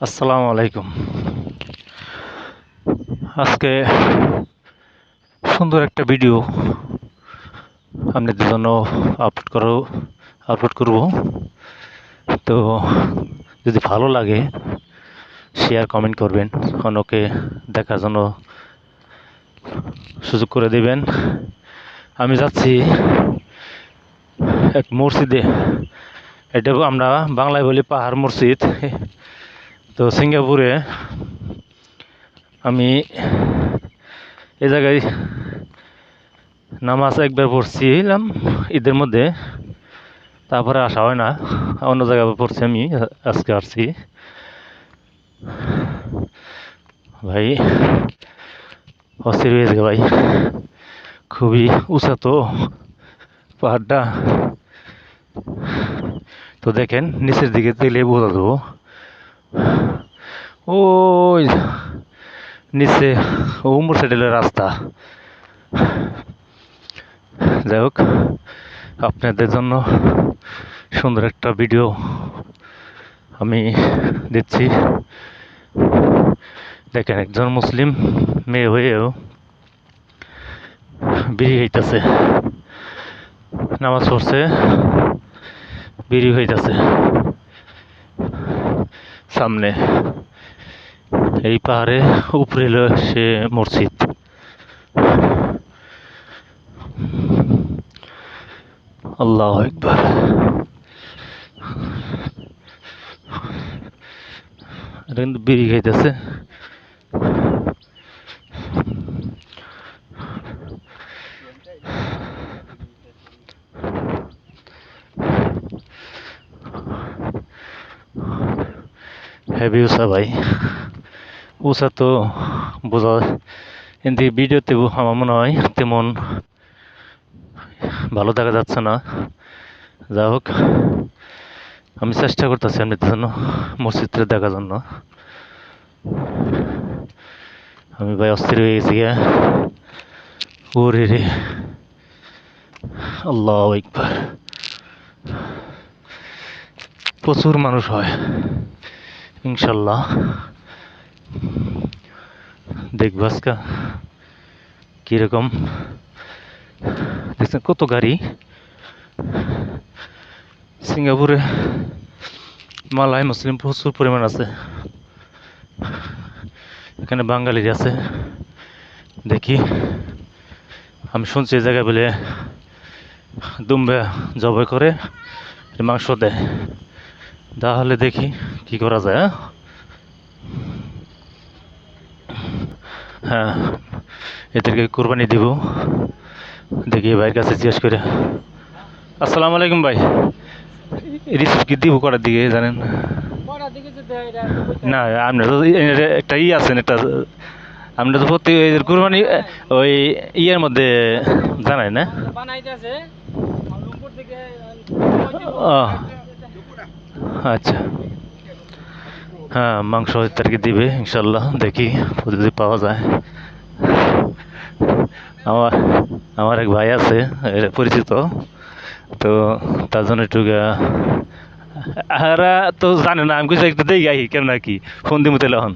আসসালামু আলাইকুম। আজকে সুন্দর একটা ভিডিও আপনাদের জন্য আপলোড করব। তো যদি ভালো লাগে শেয়ার কমেন্ট করবেন, অন্যকে দেখার জন্য সুযোগ করে দেবেন। আমি যাচ্ছি এক মসজিদে, এটা আমরা বাংলায় বলি পাহাড় মসজিদ। তো সিঙ্গাপুরে আমি এ জায়গায় নামাজ একবার পড়ছিলাম ঈদের মধ্যে, তারপরে আসা হয় না। অন্য জায়গায় পড়ছি, আমি আজকে আসছি। ভাই অস্থির হয়েছে ভাই, খুবই উঁচা তো পাহাড়টা। তো দেখেন নিচের দিকে তেলে বোঝা দেবো, ওই নিচে উমর সাইডের রাস্তা। যাই হোক, আপনাদের জন্য সুন্দর একটা ভিডিও আমি দিচ্ছি। দেখেন একজন মুসলিম মেয়ে হয়েও বিড়ি হইতেছে, নামাজ পড়ছে, বিড়ি হইতেছে সামনে। এই পাহাড়ে উপরে এলো সে মসজিদ। আল্লাহু আকবার। এটা কিন্তু বিড়ি খাইতেছে। হেভি উষা ভাই, উষা তো বোঝা, কিন্তু ভিডিওতে আমার মনে হয় তেমন ভালো দেখা যাচ্ছে না। যা হোক, আমি চেষ্টা করতেছি আপনাদের জন্য মসজিদটা দেখার জন্য। আমি ভাই অস্থির হয়ে গেছি গা। ওরে রে, আল্লাহু আকবার। প্রচুর মানুষ হয় ইনশাল্লাহ। দেখবো আজকা কিরকম, দেখছেন কত গাড়ি। সিঙ্গাপুরে মালয় মুসলিম প্রচুর পরিমাণ আছে, এখানে বাঙালি আছে। দেখি, আমি শুনছি এই জায়গায় বলে দুম্বে জবাই করে মাংস দেয়। তাহলে দেখি কি করা যায়। হ্যাঁ, এদেরকে কোরবানি দিব। দেখি ভাইয়ের কাছে জিজ্ঞেস করে। আসসালামু আলাইকুম ভাই, রিসিভ কি দিব কটার দিকে জানেন? না আপনার তো একটা আছেন, একটা আমরা তো প্রতি কোরবানি ওই ইয়ের মধ্যে জানাই না। আচ্ছা, হ্যাঁ মাংস তারিখে দিবে ইনশাল্লাহ। দেখি যদি পাওয়া যায়। আমার আমার এক ভাই আছে পরিচিত, তো তার জন্য একটু আহারা তো জানে না। আমি কিছু একটু দেখি আহি কেমন কি ফোন দিব তাহলে এখন।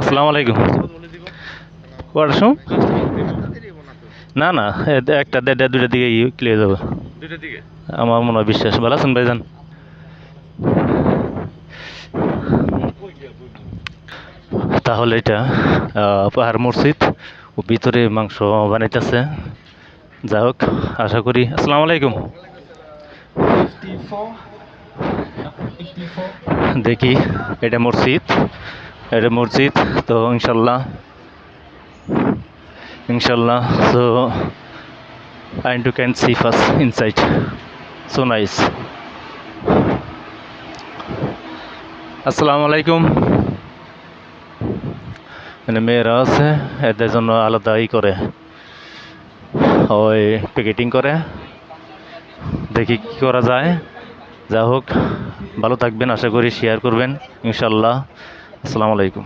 আসসালামু আলাইকুম। কটার সময়? না না, একটা দেড়টা দুইটার দিকে ক্লিয়ার যাবে। আমার মনে হয় বিশ্বাস। ভালো আছেন ভাইজান? তাহলে এটা পাহাড় মসজিদ, ও ভিতরে মাংস বানাইতেছে। যাই হোক, আশা করি। আসসালামু আলাইকুম। দেখি, এটা মসজিদ, এটা মসজিদ। তো ইনশাল্লাহ ইনশাল্লাহ, so and you can see first inside, so nice. আসসালামু আলাইকুম। মানে মেয়েরা আছে, এদের জন্য আলাদা করে ওই প্যাকেটিং করে। দেখি কি করা যায়। যা হোক, ভালো থাকবেন, আশা করি শেয়ার করবেন ইনশাল্লাহ। আসসালামু আলাইকুম।